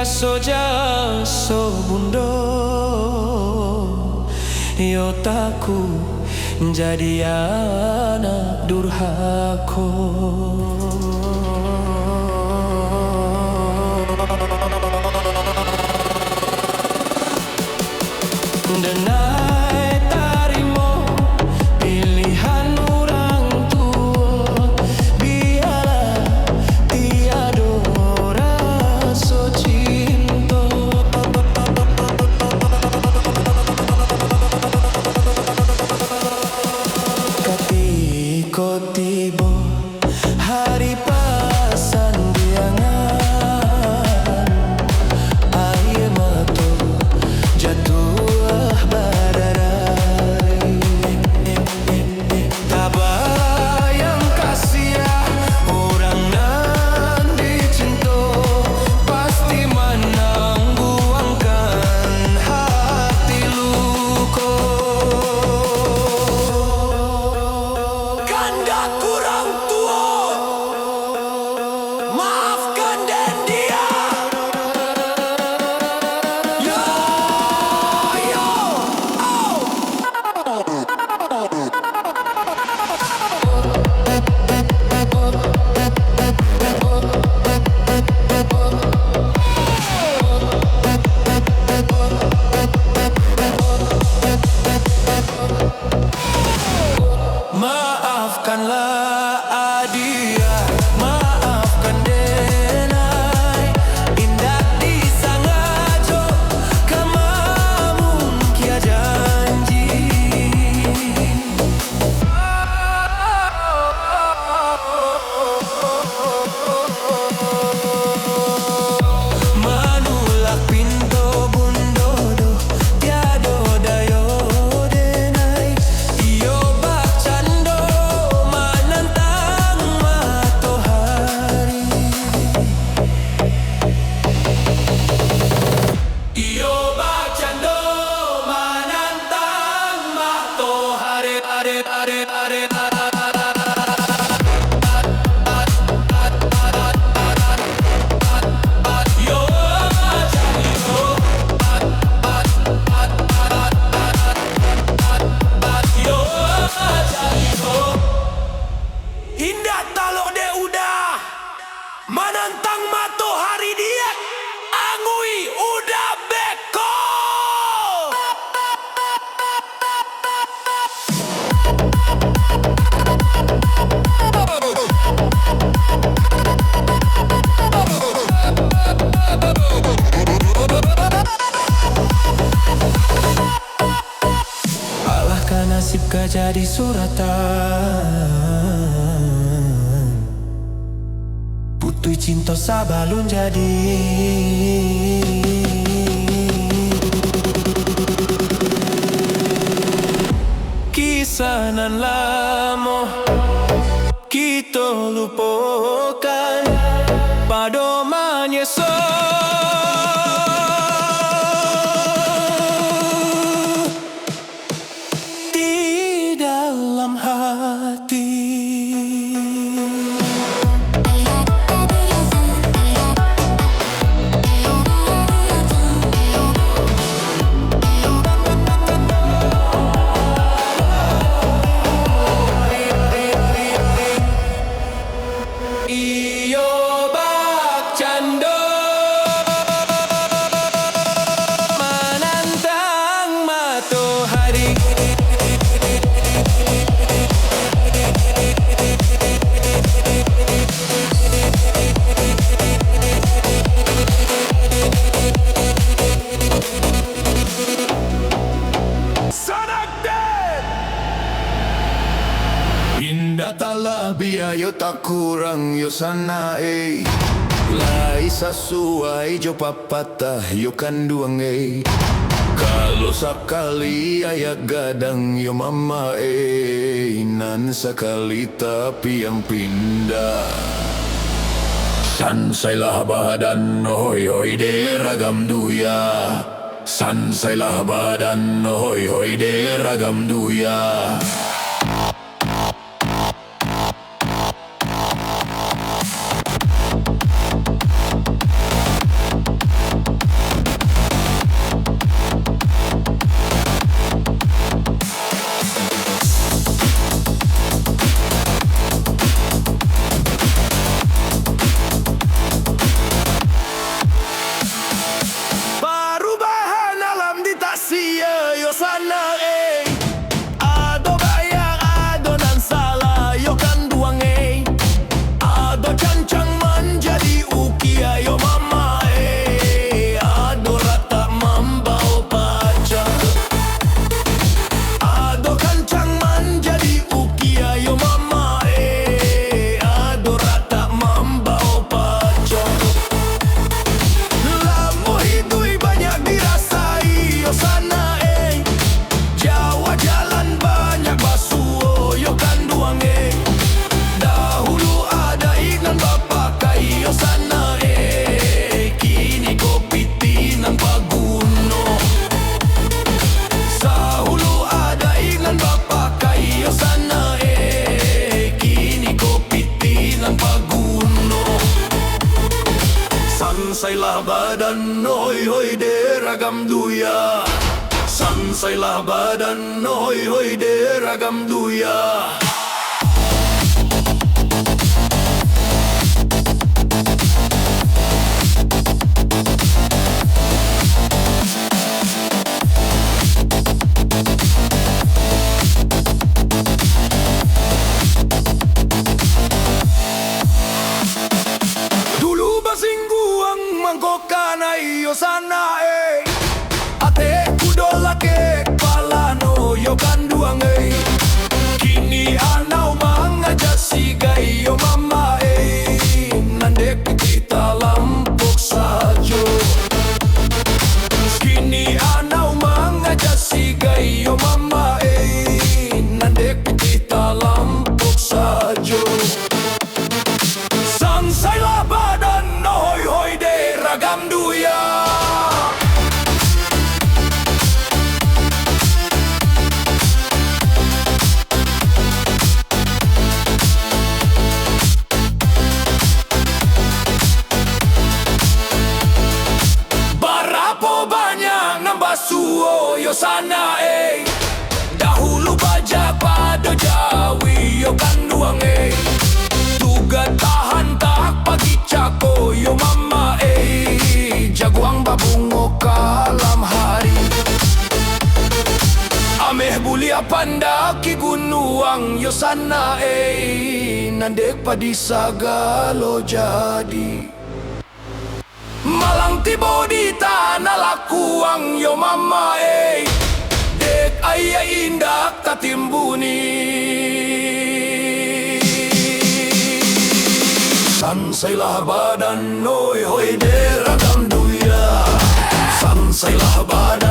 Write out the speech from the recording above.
soja so bundo yo taku jadi anak durhaka. Denai tarimo pilihan orang tua, biarlah tiada rasa cinta. Ketika tiba hari pasandiangan, air mata jatuh badarai. Tak bayang kasihan orang nan dicinta, pasti menangguhkan hati luka. Kanda kurang tua, maafkan dan dia. Yo, yo, oh. Maafkanlah dia, maafkan denai. Indah disangajo, kamamun kia janji. Manulak pintu bundodo, tiada dayo denai. Iyo bakcando menantang matahari. Iyo bakcando menantang matahari. Yo yo indah talok de udah menantang matahari dia angui udah beko. Alahkah nasib kah jadi suratan, putui cinta sabalun jadi. Kisah nan lama kita lupakan, pada menyesal. Di dalam hati iyo bakcando menantang matahari. Indah tala biayo tak kurang yo sana lai sesuai jo papatah yo kanduang kalau sakali ayak gadang yo mama nan sekali tapi yang pindah. Sansailah badan hoi hoi de ragam duya, sansailah badan hoi hoi de ragam duya. ragam duya. Sansailah badan, hoi hoi de ragam duya. Dulu basingguang mangkokanay yo sana ate kudolake palano yo kanduang kini anau mga jasigay yo mama nandek kita lampok sajo. Kini anau mga jasigay yo mama nandek kita lampok sajo. Sansailah badan, hoi hoi de ragam duya. Barapo banyak nambasuo yo sana dahulu baja pada Jawi yo kanduang tugat tahan tak pagi cako yo mama jaguang babungo kalam hari. Ameh bulia pandaki gunuang yo sana nandek padi sagalo jadi. Malang tibo di tanah lakuang yo mama dek ayah indak tatimbuni. Sansailah badan, hoi hoi de ragam duya. Sansailah badan.